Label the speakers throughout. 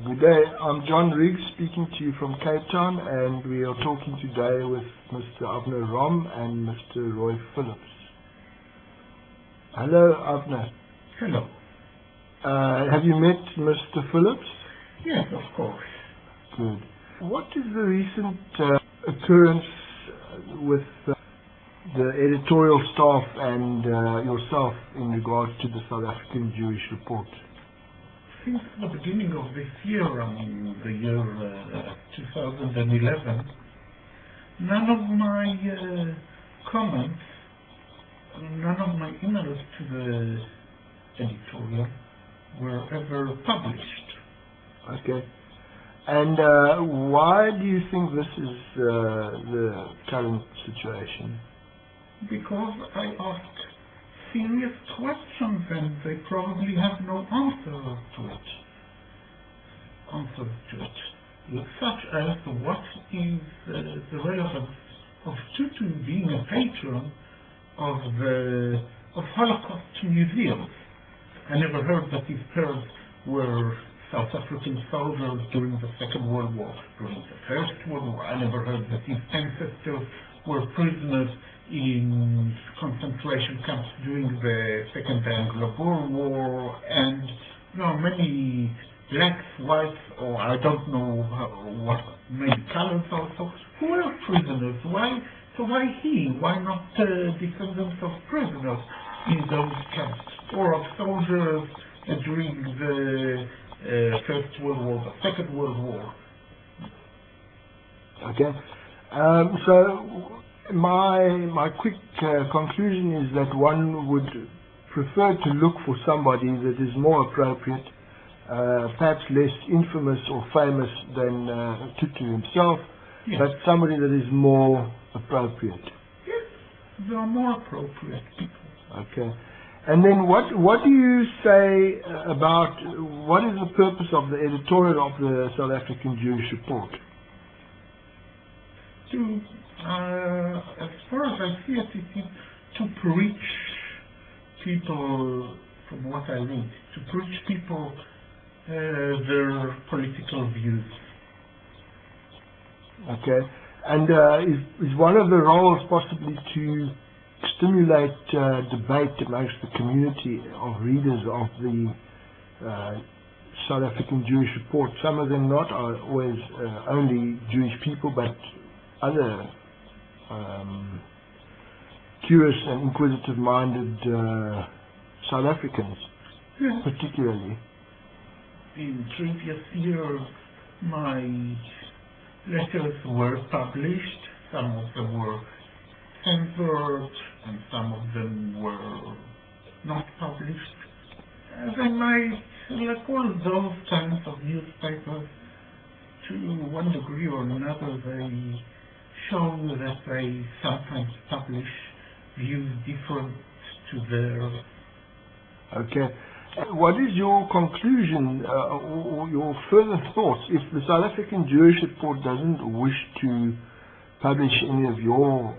Speaker 1: Good day, I'm John Riggs speaking to you from Cape Town, and we are talking today with Mr. Avner Rom and Mr. Roy Phillips. Hello, Avner.
Speaker 2: Hello.
Speaker 1: Have you met Mr. Phillips?
Speaker 2: Yes, of course.
Speaker 1: Good. What is the recent occurrence with the editorial staff and yourself in regards to the South African Jewish Report?
Speaker 2: Since the beginning of this year, the year 2011, none of my comments, none of my emails to the editorial were ever published.
Speaker 1: Okay. And why do you think this is the current situation?
Speaker 2: Because I asked serious questions and they probably have no answer to it. Such as what is the relevance of Tutu being a patron of Holocaust museums. I never heard that his parents were South African soldiers during the Second World War. During the First World War, I never heard that his ancestors were prisoners in concentration camps during the Second Anglo-Boer War, and many blacks, whites, or I don't know what, maybe colors also, who were prisoners. Why? So why he? Why not descendants of prisoners in those camps, or of soldiers during the First World War, the Second World War?
Speaker 1: Okay. So my quick conclusion is that one would prefer to look for somebody that is more appropriate, perhaps less infamous or famous than Tutu himself,
Speaker 2: yes,
Speaker 1: but somebody that is more appropriate.
Speaker 2: Yes, there are more appropriate people.
Speaker 1: Okay. And then what do you say about what is the purpose of the editorial of the South African Jewish Report?
Speaker 2: As far as I see it, it is to preach people, from what I read, to preach people their political views.
Speaker 1: Okay. And is one of the roles possibly to stimulate debate amongst the community of readers of the South African Jewish Report? Some of them not always only Jewish people, but other curious and inquisitive-minded South Africans,
Speaker 2: Yes.
Speaker 1: particularly.
Speaker 2: In previous years, my letters were published. Some of them were censored, and some of them were not published. They might, like all those kinds of newspapers, to one degree or another, they show that they sometimes publish views different to theirs.
Speaker 1: Okay. What is your conclusion or your further thoughts if the South African Jewish Report doesn't wish to publish any of your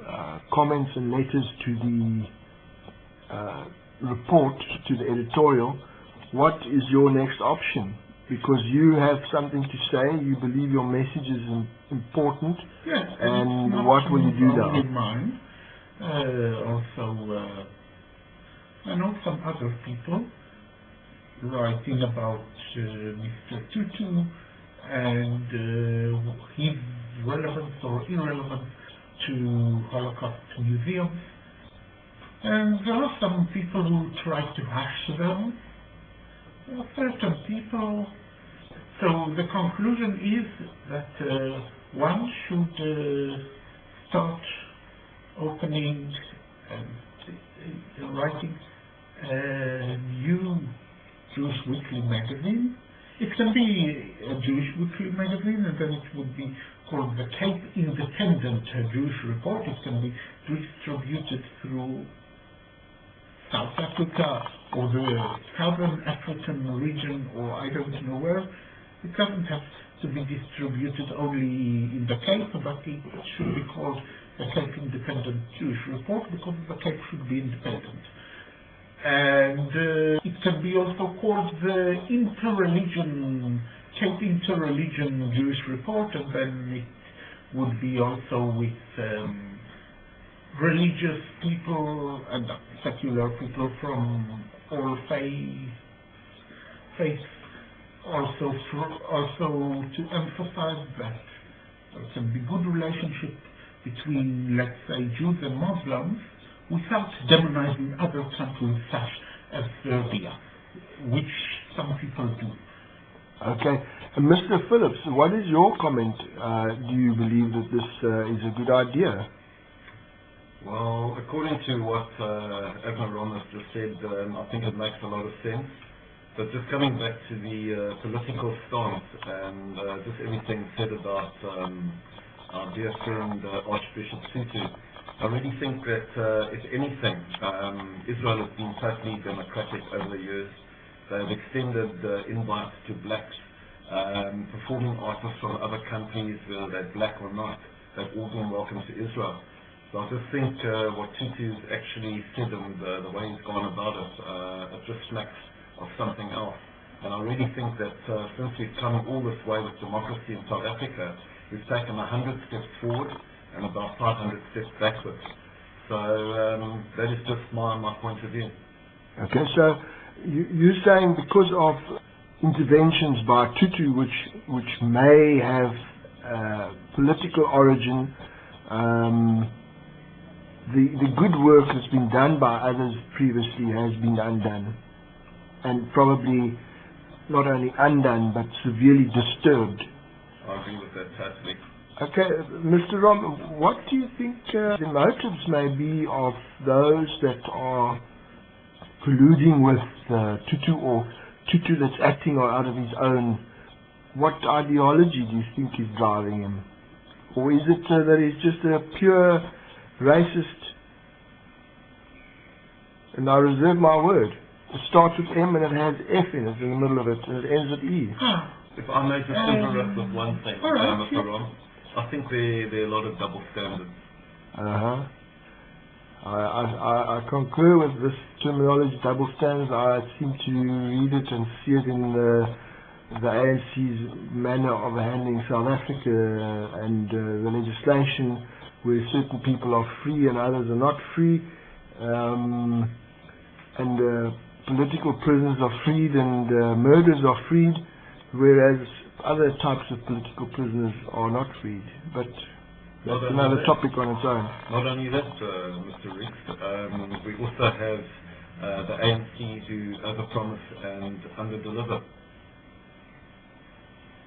Speaker 1: comments and letters to the report, to the editorial? What is your next option? Because you have something to say, you believe your message is important,
Speaker 2: yes,
Speaker 1: and what will you do now?
Speaker 2: Only mine. Also, I know some other people writing about Mr. Tutu and his relevance or irrelevance to Holocaust museums. And there are some people who try to hush them. There are certain people. So the conclusion is that one should start opening and writing a new Jewish weekly magazine. It can be a Jewish weekly magazine, and then it would be called the Cape Independent Jewish Report. It can be distributed through South Africa or the Southern African region, or I don't know where. It doesn't have to be distributed only in the Cape, but it should be called the Cape Independent Jewish Report because the Cape should be independent. And it can be also called the Interreligion take inter-religion Jewish report, and then it would be also with religious people and secular people from all faiths, also to emphasize that there can be good relationship between, let's say, Jews and Muslims without demonizing other countries such as Serbia, which some people do.
Speaker 1: Okay. Mr. Phillips, what is your comment? Do you believe that this is a good idea?
Speaker 3: Well, according to what Admiral Ron has just said, I think it makes a lot of sense. But just coming back to the political stance and just everything said about our dear friend Archbishop Tutu, I really think that, if anything, Israel has been totally democratic over the years. They have extended invites to blacks, performing artists from other countries, whether they're black or not. They've all been welcome to Israel. So I just think what Tutu's actually said and the way he's gone about it just smacks of something else. And I really think that since we've come all this way with democracy in South Africa, we've taken 100 steps forward and about 500 steps backwards. So that is just my point of view.
Speaker 1: Okay, so you're saying because of interventions by Tutu, which may have political origin, the good work that's been done by others previously has been undone, and probably not only undone but severely disturbed.
Speaker 3: I agree with that totally.
Speaker 1: Okay, Mr. Rom, what do you think the motives may be of those that are colluding with Tutu, or Tutu that's acting out of his own? What ideology do you think is driving him? Or is it that he's just a pure racist? And I reserve my word. It starts with M and it has F in it in the middle of it, and it ends with E.
Speaker 3: If I may just interrupt with one thing, Mr. Ron, I think there are a lot of double standards.
Speaker 1: I concur with this terminology, double standards. I seem to read it and see it in the ANC's manner of handling South Africa and the legislation, where certain people are free and others are not free, and political prisoners are freed and murderers are freed, whereas other types of political prisoners are not freed. But that's another topic on its own.
Speaker 3: Not only that, Mr. Reeks, we also have the ANC who overpromise and underdeliver.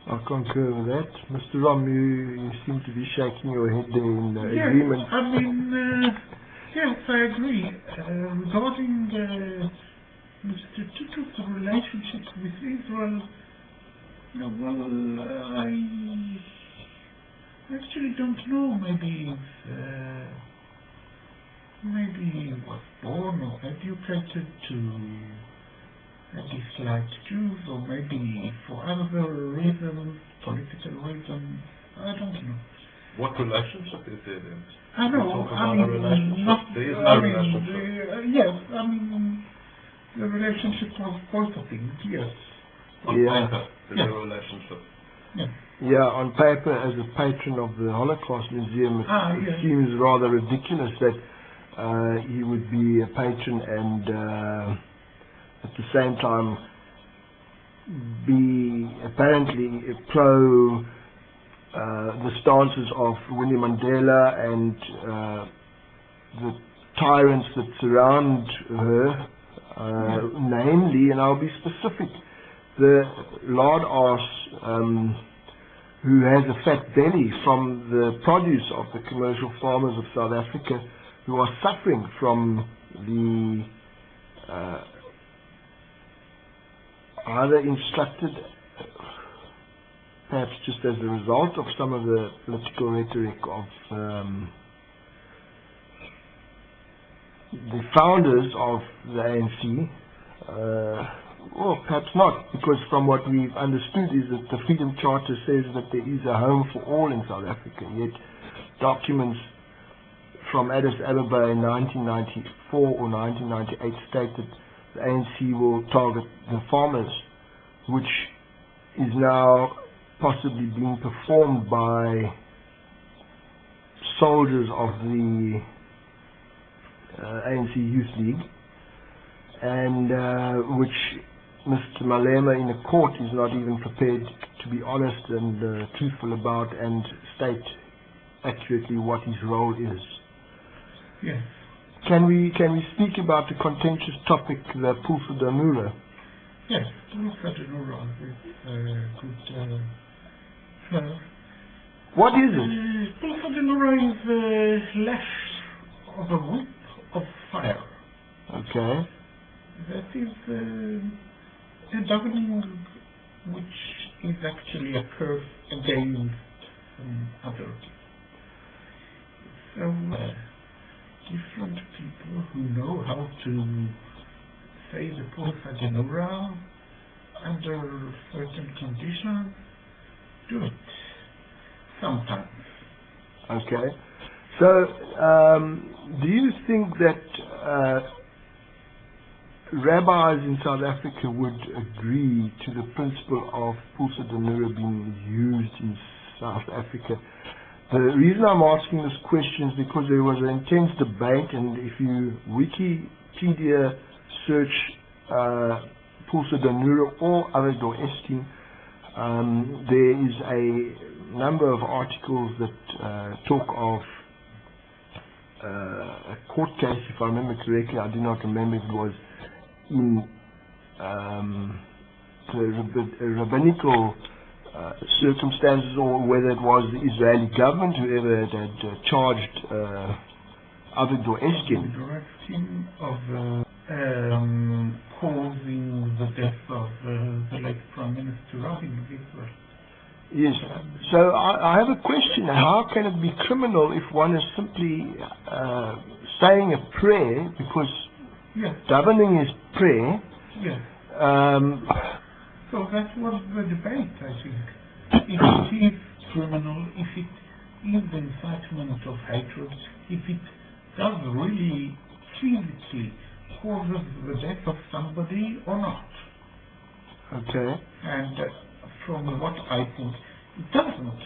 Speaker 1: I concur with that. Mr. Rom, you seem to be shaking your head there in agreement.
Speaker 2: I mean, yes, I agree. Regarding Mr. Tutu's relationship with Israel, well, I actually don't know. Maybe he was born or educated to dislike Jews, or maybe for other reasons, political reasons. I don't know.
Speaker 3: What relationship is there then?
Speaker 2: I know. I mean,
Speaker 3: there is no relationship.
Speaker 2: Yes, I mean, the relationship of both of them. Yes.
Speaker 3: On paper, there's a relationship.
Speaker 1: Yeah, on paper, as a patron of the Holocaust Museum, it seems rather ridiculous that he would be a patron and at the same time be apparently pro the stances of Winnie Mandela and the tyrants that surround her, namely, and I'll be specific, the lard arse who has a fat belly from the produce of the commercial farmers of South Africa, who are suffering from the either instructed, perhaps just as a result of some of the political rhetoric of the founders of the ANC, well, perhaps not, because from what we've understood is that the Freedom Charter says that there is a home for all in South Africa, yet documents from Addis Ababa in 1994 or 1998 state that the ANC will target the farmers, which is now possibly being performed by soldiers of the ANC Youth League, and which Mr. Malema in a court is not even prepared to be honest and truthful about and state accurately what his role is.
Speaker 2: Yes.
Speaker 1: Can we speak about the contentious topic, the Pulsa Danura?
Speaker 2: Yes, Pulsa Danura is good.
Speaker 1: What is it?
Speaker 2: Pulsa Danura is less of a whip of fire.
Speaker 1: Okay.
Speaker 2: That is a davening which is actually a curse against others. So different people who know how to say the Pulsa Danura under certain conditions do it sometimes.
Speaker 1: Okay. So, do you think that rabbis in South Africa would agree to the principle of Pulsa Danura being used in South Africa? The reason I'm asking this question is because there was an intense debate, and if you Wikipedia search Pulsa Danura or Avigdor Estin, there is a number of articles that talk of a court case, if I remember correctly. I do not remember if it was in the rabbinical circumstances or whether it was the Israeli government, whoever had charged Avigdor Estin.
Speaker 2: Directing of causing the death of the late Prime Minister Rabin of Israel.
Speaker 1: Yes. So I have a question. How can it be criminal if one is simply saying a prayer, because
Speaker 2: Yes.
Speaker 1: davening is prayer?
Speaker 2: Yes. So that was the debate, I think. If it is criminal, if it is the incitement of hatred, if it does really physically causes the death of somebody or not.
Speaker 1: Okay.
Speaker 2: And from what I think, it doesn't.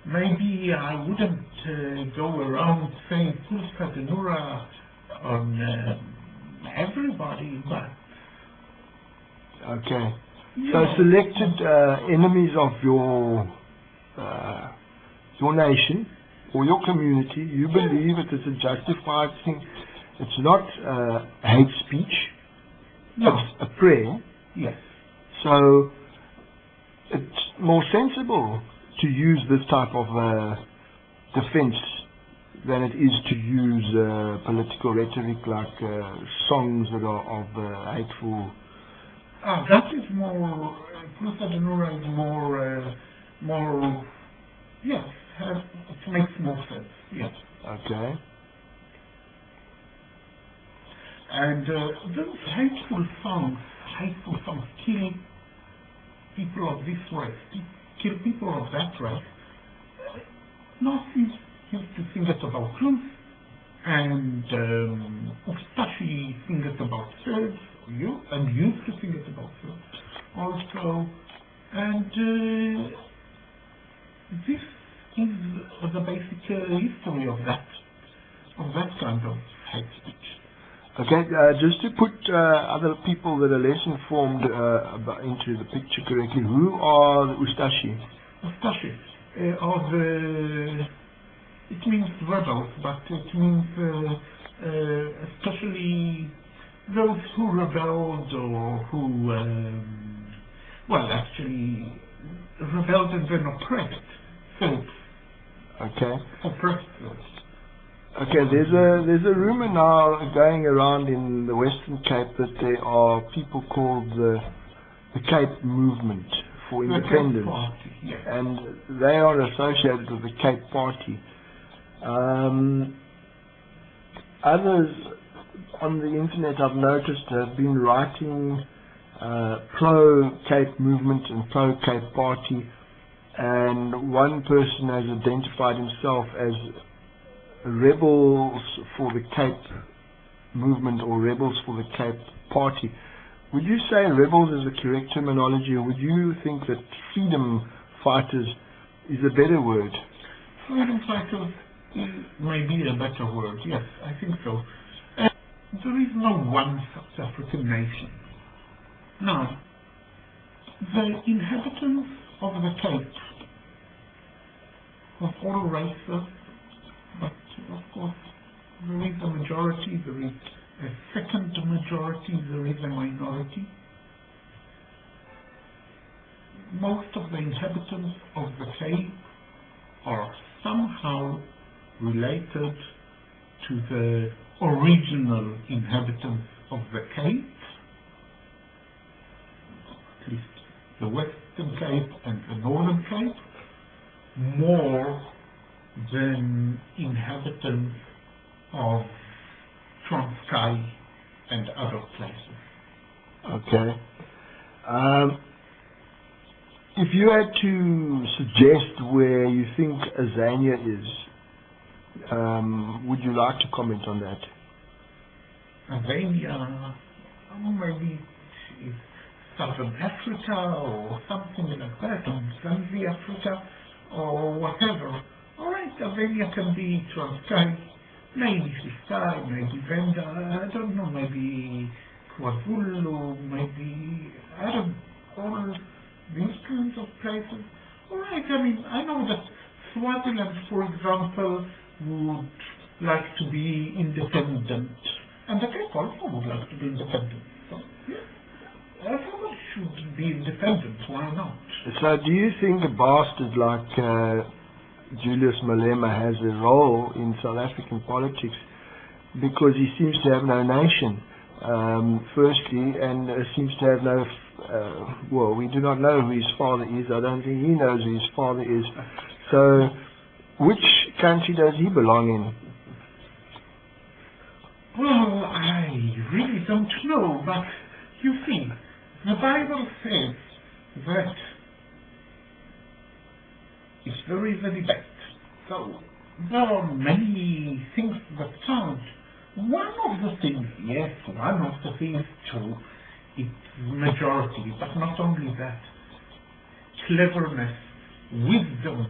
Speaker 2: Maybe I wouldn't go around saying Pulsa Danura on everybody, but
Speaker 1: Okay. So selected enemies of your nation or your community, you believe it is a justified thing. It's not hate speech.
Speaker 2: No.
Speaker 1: It's a prayer.
Speaker 2: Yes.
Speaker 1: So it's more sensible to use this type of defense than it is to use political rhetoric like songs that are of hateful.
Speaker 2: That is more, Pulsa Danura is more, yes, it makes more sense, yes.
Speaker 1: Okay.
Speaker 2: And those hateful songs kill people of this race, kill people of that race. Nazis used to sing it about truth, and Ustashi sing it about Serbs, and used to sing it about Serbs also. And this is the basic history of that kind of hate speech.
Speaker 1: Okay, just to put other people that are less informed into the picture correctly, who are the Ustashi?
Speaker 2: Ustashi are it means rebels, but it means especially those who rebelled or who, actually rebelled and then oppressed Serbs.
Speaker 1: Okay.
Speaker 2: Oppressed Serbs.
Speaker 1: Okay, there's a rumor now going around in the Western Cape that there are people called the Cape Movement for Independence,
Speaker 2: the Cape Party, yes.
Speaker 1: and they are associated with the Cape Party. Others on the internet I've noticed have been writing pro-Cape Movement and pro-Cape Party, and one person has identified himself as rebels for the Cape Movement or rebels for the Cape Party, Would you say rebels is the correct terminology, or would you think that freedom fighters is a better word?
Speaker 2: Freedom fighters may be a better word, yes, I think so. There is no one South African nation. Now, the inhabitants of the Cape, of all races, but of course there is a majority, there is a second majority, there is a minority. Most of the inhabitants of the Cape are somehow related to the original inhabitants of the Cape, at least the Western Cape and the Northern Cape, more than inhabitants of Transkei and other places.
Speaker 1: Okay. If you had to suggest where you think Azania is, would you like to comment on that?
Speaker 2: Azania, maybe it's Southern Africa or something like that, or Zanzi Africa or whatever. Alright, Azania can be Transkei, maybe Ciskei, maybe Venda, I don't know, maybe KwaZulu, maybe, I don't know, all these kinds of places. Alright, I mean, I know that Swaziland, for example, would like to be independent, and the Cape also would like to be independent. So, yeah, everyone should be independent, why not?
Speaker 1: So do you think a bastard like Julius Malema has a role in South African politics because he seems to have no nation, firstly, and seems to have no, well, we do not know who his father is. I don't think he knows who his father is. So which country does he belong in?
Speaker 2: Well, I really don't know, but you see, the Bible says that if there is a debate, so there are many things that count. One of the things, yes, one of the things true, it's majority, but not only that, cleverness, wisdom,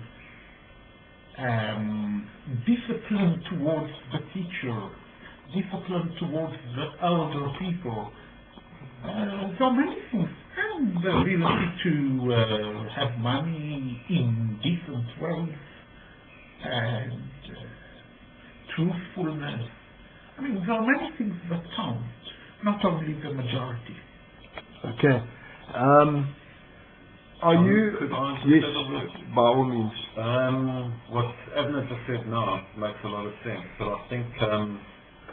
Speaker 2: discipline towards the teacher, discipline towards the elder people. So many things, and the ability to have money in decent ways, and truthfulness. I mean, there are many things that count, not only the majority.
Speaker 1: Okay. Are you...
Speaker 3: Could I answer
Speaker 1: yes,
Speaker 3: that a bit?
Speaker 1: by all means.
Speaker 3: What Abner just said now makes a lot of sense, but I think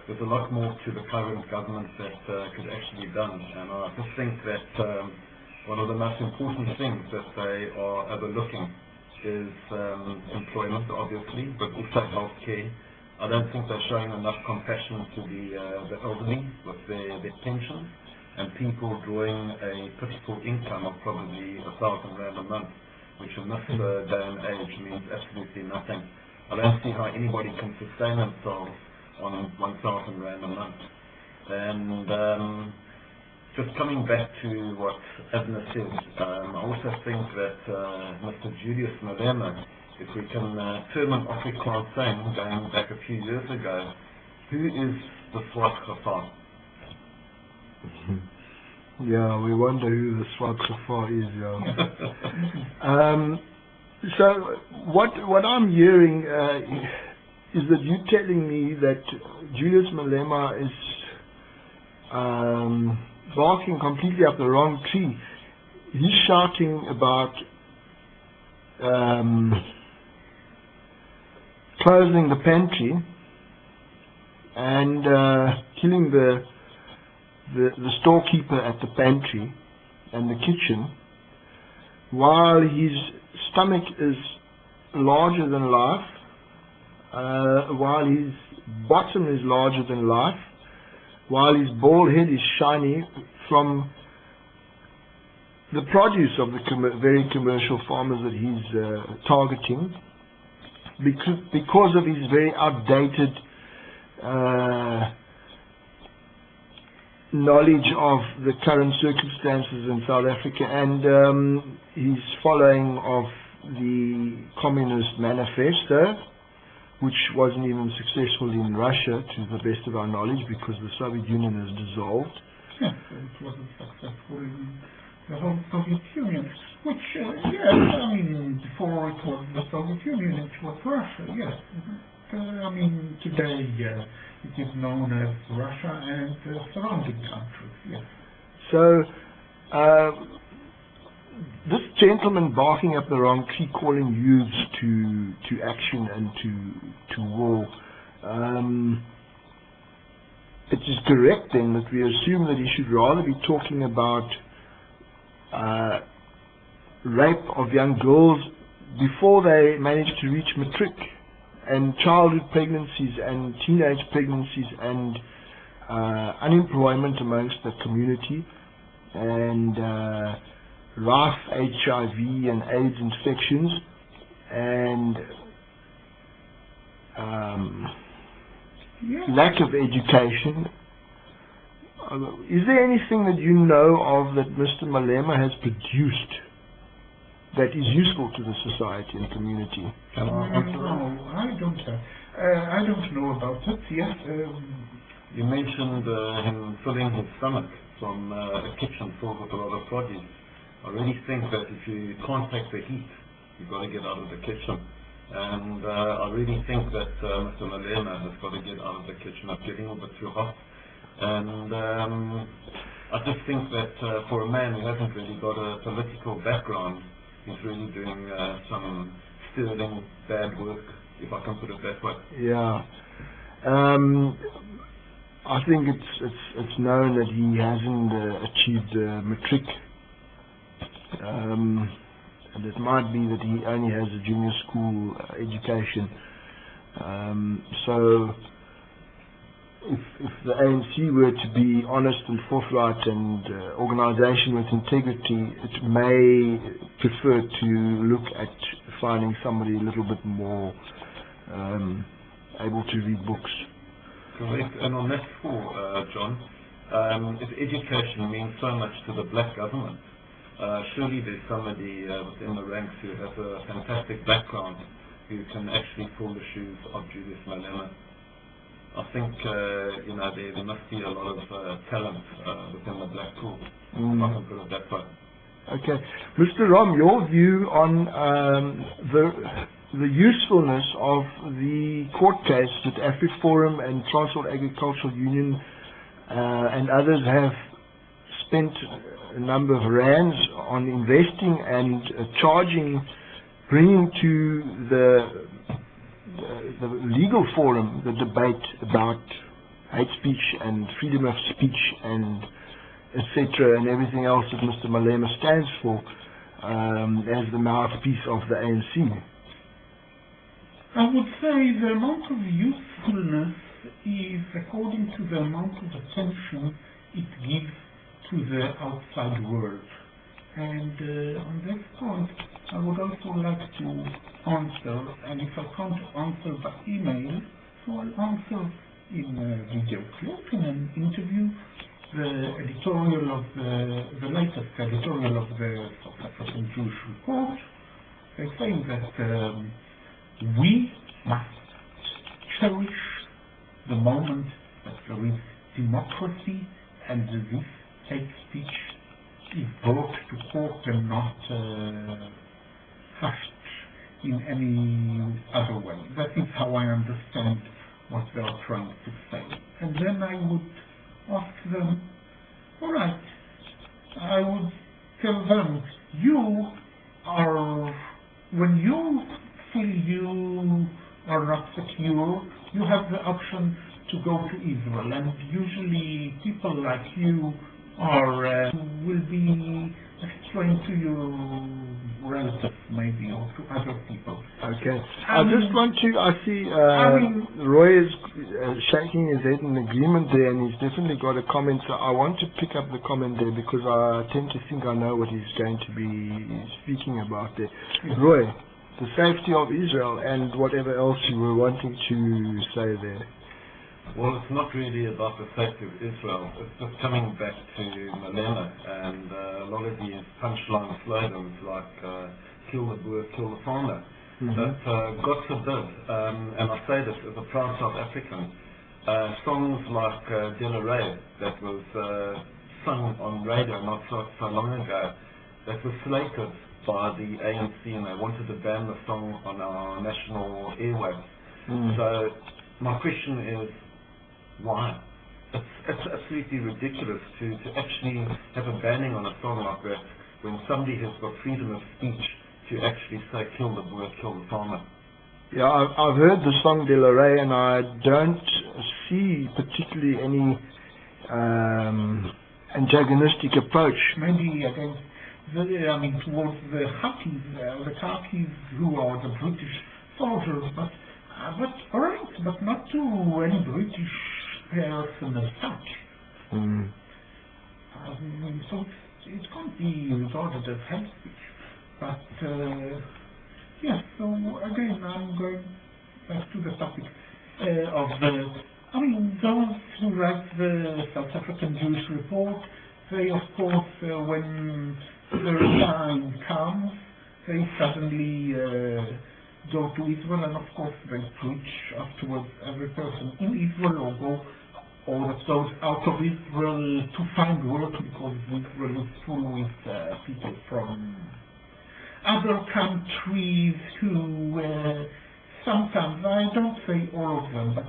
Speaker 3: there's a lot more to the current government that could actually be done, and I just think that one of the most important things that they are overlooking is employment, obviously, but also healthcare. I don't think they're showing enough compassion to the elderly with their pensions, and people drawing a pitiful income of probably 1,000 rand a month, which in this day and age means absolutely nothing. I don't see how anybody can sustain themselves on 1,000 rand a month. And just coming back to what Abner said, I also think that Mr. Julius Malema, if we can term an Afrikaans saying going back a few years ago, who is the Swart Gevaar?
Speaker 1: Yeah, we wonder who the Swart Gevaar is, yeah. So what I'm hearing is that you're telling me that Julius Malema is barking completely up the wrong tree. He's shouting about closing the pantry and killing the storekeeper at the pantry and the kitchen, while his stomach is larger than life, while his bottom is larger than life, while his bald head is shiny from the produce of the very commercial farmers that he's targeting, because of his very outdated knowledge of the current circumstances in South Africa, and he's following of the Communist Manifesto, which wasn't even successful in Russia, to the best of our knowledge, because the Soviet Union has dissolved.
Speaker 2: Yes, it wasn't successful in the whole Soviet Union, which, yes, I mean, before it was the Soviet Union, it was Russia, yes. I mean, today, it is known as Russia and surrounding countries, yes.
Speaker 1: So, this gentleman barking up the wrong tree, calling youths to action and to war, it is correct then that we assume that he should rather be talking about rape of young girls before they manage to reach matric, and childhood pregnancies and teenage pregnancies and unemployment amongst the community, and rife HIV and AIDS infections, and lack of education. Is there anything that you know of that Mr. Malema has produced that is useful to the society and community?
Speaker 2: No, I don't know about it. Yes.
Speaker 3: You mentioned him filling his stomach from a kitchen filled with a lot of produce. I really think that if you can't take the heat, you've got to get out of the kitchen. And I really think that Mr. Malema has got to get out of the kitchen. It's getting a bit too hot. And I just think that for a man who hasn't really got a political background, he's really doing some sterling bad work, if I can put it that way.
Speaker 1: Yeah. I think it's known that he hasn't achieved matric. And it might be that he only has a junior school education. So if the ANC were to be honest and forthright and organisation with integrity, it may prefer to look at finding somebody a little bit more able to read books.
Speaker 3: Correct. And on that score, John, if education means so much to the black government, surely there's somebody within the ranks who has a fantastic background who can actually fill the shoes of Julius Malema. I think there must be a lot of talent within the black pool, if I can put it that way.
Speaker 1: Okay. Mr. Rom, your view on the usefulness of the court case that AfriForum and Transvaal Agricultural Union and others have spent a number of rands on investing and bringing to the legal forum the debate about hate speech and freedom of speech and etc. and everything else that Mr. Malema stands for as the mouthpiece of the ANC.
Speaker 2: I would say the amount of usefulness is according to the amount of attention it gives to the outside world. And on this point, I would also like to answer, and if I can't answer by email, so I'll answer in a video clip, in an interview, the editorial of the latest editorial of the South African Jewish Report. They say that we must cherish the moment that there is democracy and this hate speech is brought to court and not hushed in any other way. That is how I understand what they are trying to say. And then I would ask them, all right, I would tell them, you are, when you feel you are not secure, you have the option to go to Israel, and usually people like you are will be explained to your relatives maybe, or to other people.
Speaker 1: Okay. I just want to, I see Roy is shaking his head in agreement there, and he's definitely got a comment, so I want to pick up the comment there because I tend to think I know what he's going to be speaking about there. Yes. Roy, the safety of Israel and whatever else you were wanting to say there.
Speaker 3: Well, it's not really about the fate of Israel. It's just coming back to Malema and a lot of these punchline slogans like kill the boer, kill the farmer. That, God forbid, and I say this as a proud South African, songs like Rhetoric that was sung on radio not so long ago, that was slated by the ANC, and they wanted to ban the song on our national airwaves. So my question is, why? It's absolutely ridiculous to actually have a banning on a song like that when somebody has got freedom of speech to actually say kill the boer, kill the farmer.
Speaker 1: Yeah, I've heard the song De La Rey, and I don't see particularly any antagonistic approach.
Speaker 2: Maybe against towards the khakis who are the British soldiers, but not to any British person as such. So it can't be regarded as hate speech. But yes, so again, I'm going back to the topic of those who write the South African Jewish Report, they of course, when the time comes, they suddenly go to Israel, and of course they preach afterwards every person in Israel or that goes out of Israel to find work, because Israel is full with people from other countries who sometimes, I don't say all of them, but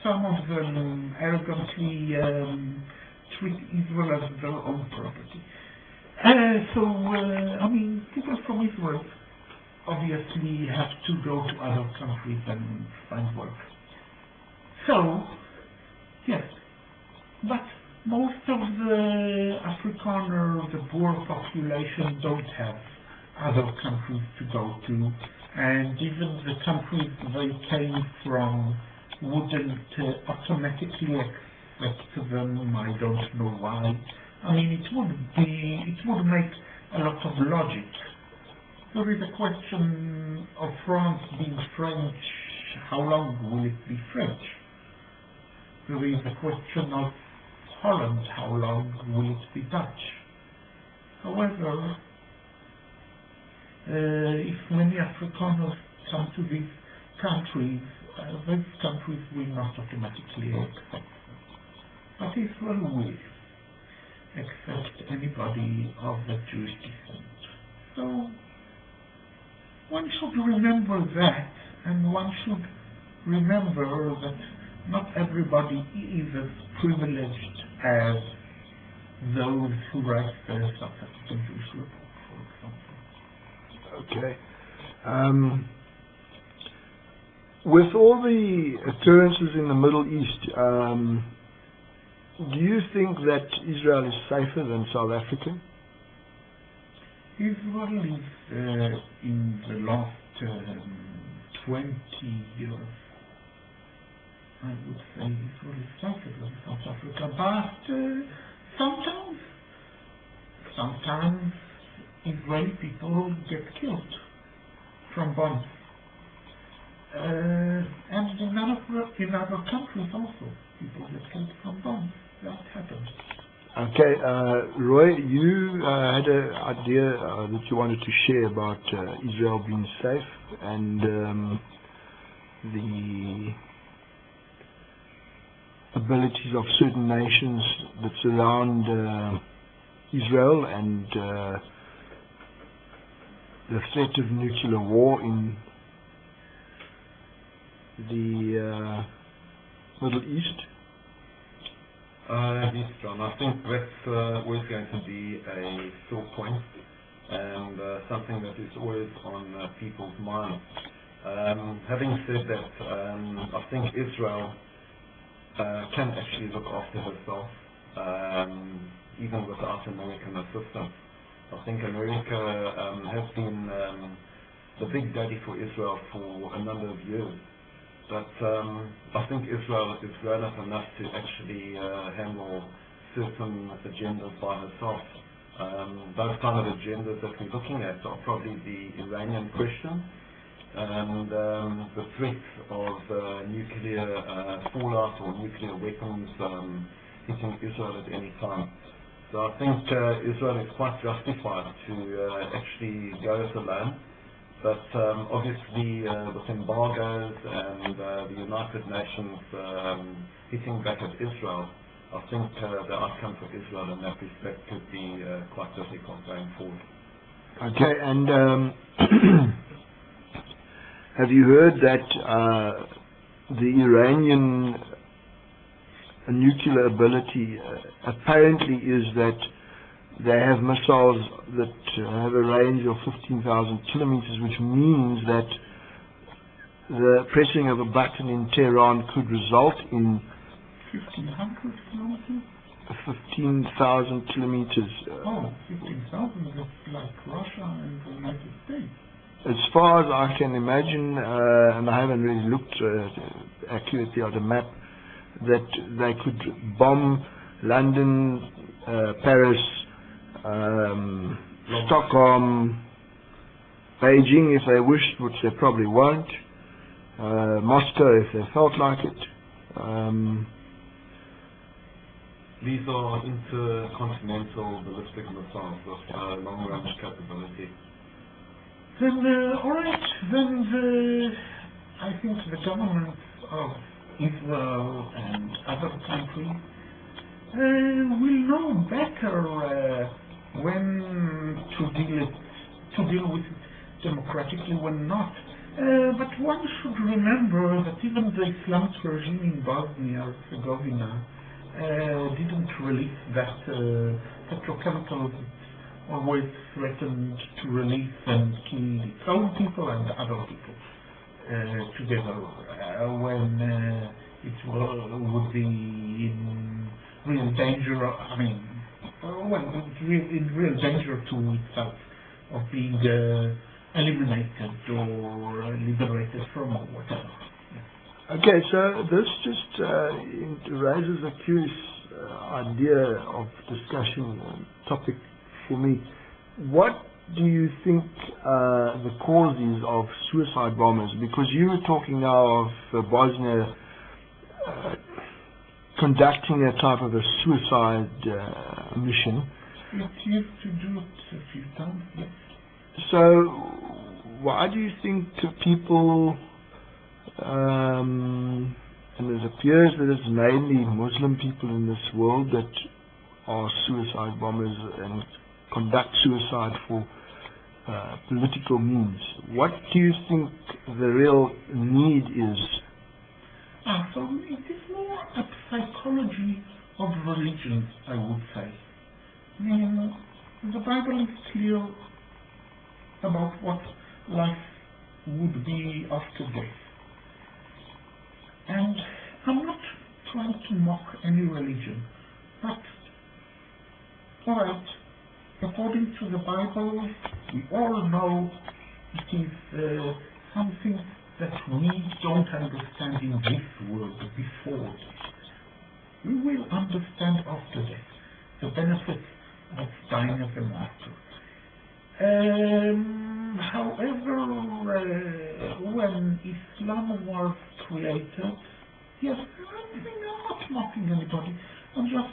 Speaker 2: some of them arrogantly treat Israel as their own property. People from Israel obviously have to go to other countries and find work. So, yes, but most of the Afrikaner, the poor population, don't have other countries to go to, and even the countries they came from wouldn't automatically accept them. I don't know why. It would make a lot of logic. There is a question of France being French. How long will it be French? There is a question of Holland. How long will it be Dutch? However, if many Afrikaners come to these countries will not automatically accept them. But Israel will accept anybody of the Jewish descent. So one should remember that, and one should remember that not everybody is as privileged as those who write the South African Jewish Report, for example.
Speaker 1: Okay. With all the occurrences in the Middle East, do you think that Israel is safer than South Africa?
Speaker 2: Israel is, in the last 20 years, I would say Israel is safer than South Africa, but sometimes Israeli people get killed from bombs. And in other countries also, people get killed from bombs. That happens.
Speaker 1: Okay, Roy, you had an idea that you wanted to share about Israel being safe and the abilities of certain nations that surround Israel and the threat of nuclear war in the Middle East.
Speaker 3: Yes, John, I think that's always going to be a sore point and something that is always on people's minds. Having said that, I think Israel can actually look after herself, even without American assistance. I think America has been the big daddy for Israel for a number of years. But I think Israel is grown up enough to actually handle certain agendas by herself. Those kind of agendas that we're looking at are probably the Iranian question and the threat of nuclear fallout or nuclear weapons hitting Israel at any time. So I think Israel is quite justified to actually go it alone. But obviously with embargoes and the United Nations hitting back at Israel, I think the outcome for Israel in that respect could be quite difficult going forward.
Speaker 1: Okay, and have you heard that the Iranian nuclear ability apparently is that they have missiles that have a range of 15,000 kilometers, which means that the pressing of a button in Tehran could result in
Speaker 2: 1,500 kilometers?
Speaker 1: 15,000 kilometers.
Speaker 2: 15,000 is like Russia and the United States.
Speaker 1: As far as I can imagine, and I haven't really looked accurately at the map, that they could bomb London, Paris, Stockholm, Beijing if they wished, which they probably won't, Moscow if they felt like it.
Speaker 3: These are intercontinental ballistic missiles with long-range capability.
Speaker 2: Then, alright, then I think the governments of Israel and other countries will know better when to deal with it democratically, when not. But one should remember that even the Islamic regime in Bosnia and Herzegovina didn't release that petrochemicals it always threatened to release and kill its own people and other people together when it would be in real danger, in real danger to itself of being eliminated or liberated from or whatever.
Speaker 1: Okay, so this just raises a curious idea of discussion topic for me. What do you think the cause is of suicide bombers? Because you were talking now of Bosnia conducting a type of a suicide mission.
Speaker 2: It used to do it a few times, yes.
Speaker 1: So why do you think people, and it appears that it's mainly Muslim people in this world that are suicide bombers and conduct suicide for political means. What do you think the real need is?
Speaker 2: So it is more a psychology of religion, I would say. The Bible is clear about what life would be after death. And I'm not trying to mock any religion, but alright, according to the Bible, we all know it is something that we don't understand in this world before death. We will understand after death the benefits of dying as a martyr. However, when Islam was created, yes, I'm not mocking anybody, I'm just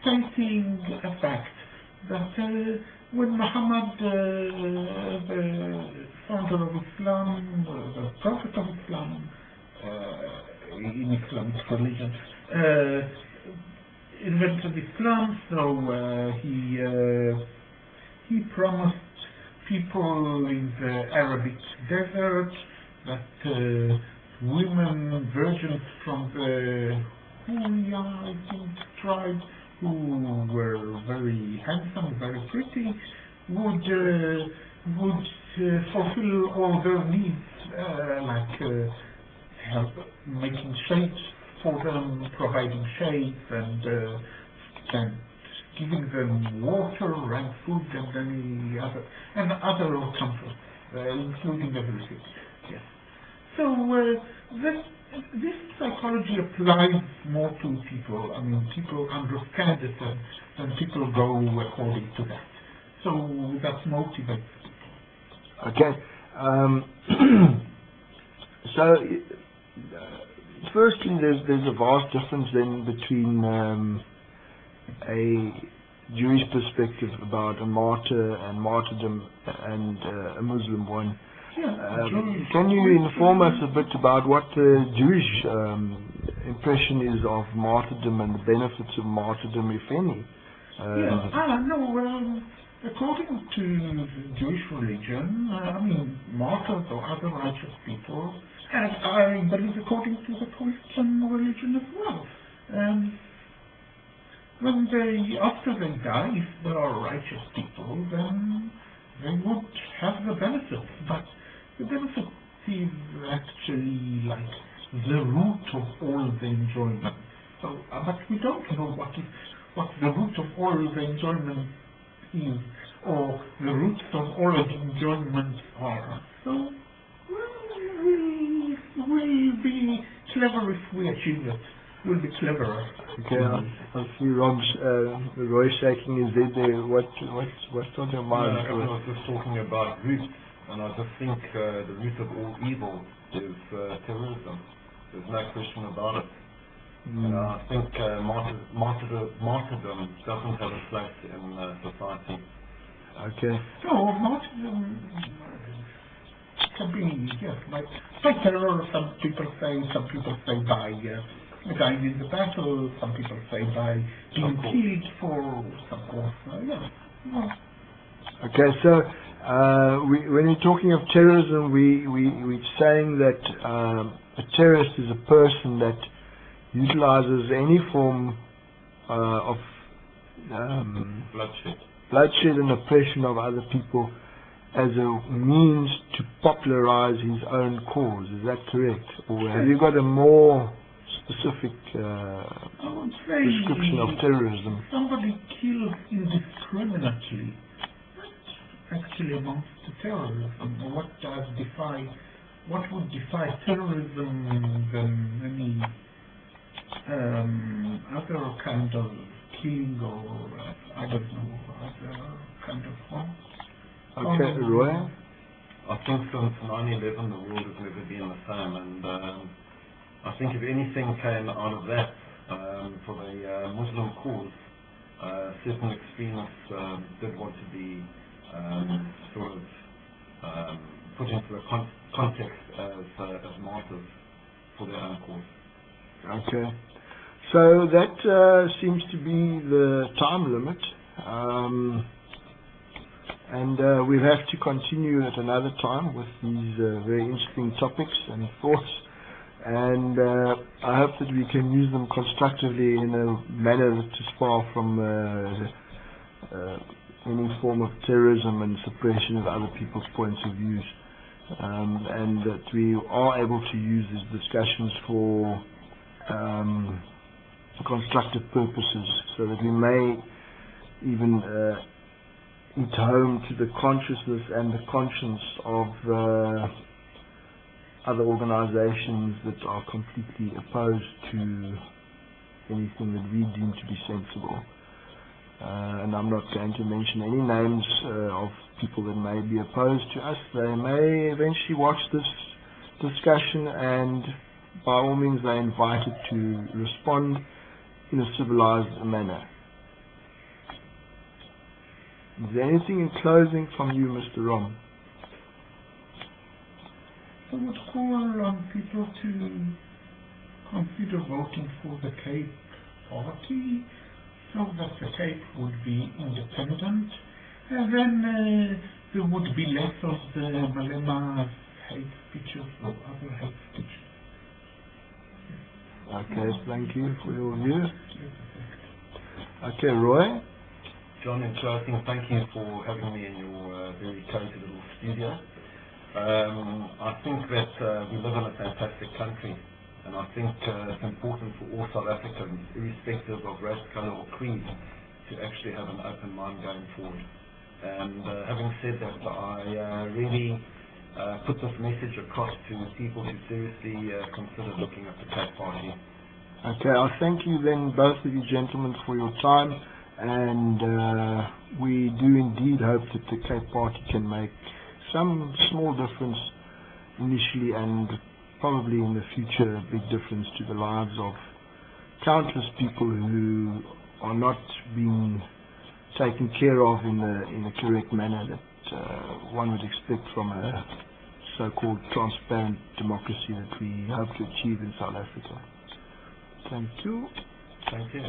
Speaker 2: stating a fact that when Muhammad, the founder of Islam, the prophet of Islam, in Islamic religion, invented Islam, so he promised people in the Arabic desert that women, virgins from the Huria, I think, tribe, who were very handsome, very pretty, would fulfill all their needs, like help making shades for them, providing shades, and giving them water and food and other comforts, including everything. Yes. So this psychology applies more to people. I mean, people understand it, and people go according to that. So that motivates people.
Speaker 1: Okay. So, firstly, there's a vast difference then between a Jewish perspective about a martyr and martyrdom and a Muslim one. Can you inform us a bit about what the Jewish impression is of martyrdom and the benefits of martyrdom, if any?
Speaker 2: According to Jewish religion, martyrs or other righteous people, and I believe according to the Christian religion as well, after they die, if they are righteous people, then they would have the benefits. But the benefit is actually like the root of all the enjoyment. So, but we don't know what the root of all the enjoyment is, or the roots of all of the enjoyments are. So, we'll be clever if we achieve it. We'll be cleverer.
Speaker 1: Okay, I see Roy shaking his head there. What's on your mind?
Speaker 3: I was just talking about roots, and I just think the root of all evil is terrorism. There's no question about it. And I think martyrdom doesn't have a place in society.
Speaker 2: Okay. So martyrdom can be, like terror. Some people say by dying in the battle. Some people say by being killed for some cause.
Speaker 1: Okay, so when we're talking of terrorism, we're saying that a terrorist is a person that utilizes any form of bloodshed and oppression of other people as a means to popularize his own cause. Is that correct? Or have you got a more specific description of terrorism?
Speaker 2: Somebody kills indiscriminately. That actually amounts to terrorism. What would defy terrorism than any other kind of killing or other kind of harm?
Speaker 1: Okay, Roy?
Speaker 3: I think since 9/11 the world has never been the same, and I think if anything came out of that for the Muslim cause, certain extremists did want to be put into a context as martyrs for their own cause.
Speaker 1: Okay, so that seems to be the time limit, and we'll have to continue at another time with these very interesting topics and thoughts, and I hope that we can use them constructively in a manner that is far from any form of terrorism and suppression of other people's points of views, and that we are able to use these discussions for constructive purposes, so that we may even hit home to the consciousness and the conscience of other organizations that are completely opposed to anything that we deem to be sensible. And I'm not going to mention any names of people that may be opposed to us. They may eventually watch this discussion, and by all means they are invited to respond in a civilized manner. Is there anything in closing from you, Mr. Rom?
Speaker 2: I would call on people to consider voting for the Cape Party, so that the Cape would be independent, and then there would be less of the Malema hate speeches or other hate speeches.
Speaker 1: Okay, thank you for your view. Okay, Roy?
Speaker 3: John, in closing, thank you for having me in your very cozy little studio. I think that we live in a fantastic country, and I think it's important for all South Africans, irrespective of race, colour or creed, to actually have an open mind going forward. And having said that, I really put this message across to people who seriously consider looking at the Cape Party.
Speaker 1: Okay, I thank you then, both of you gentlemen, for your time, and we do indeed hope that the Cape Party can make some small difference initially, and probably in the future a big difference to the lives of countless people who are not being taken care of in the correct manner that one would expect from a so-called transparent democracy that we hope to achieve in South Africa. Thank you.
Speaker 3: Thank you.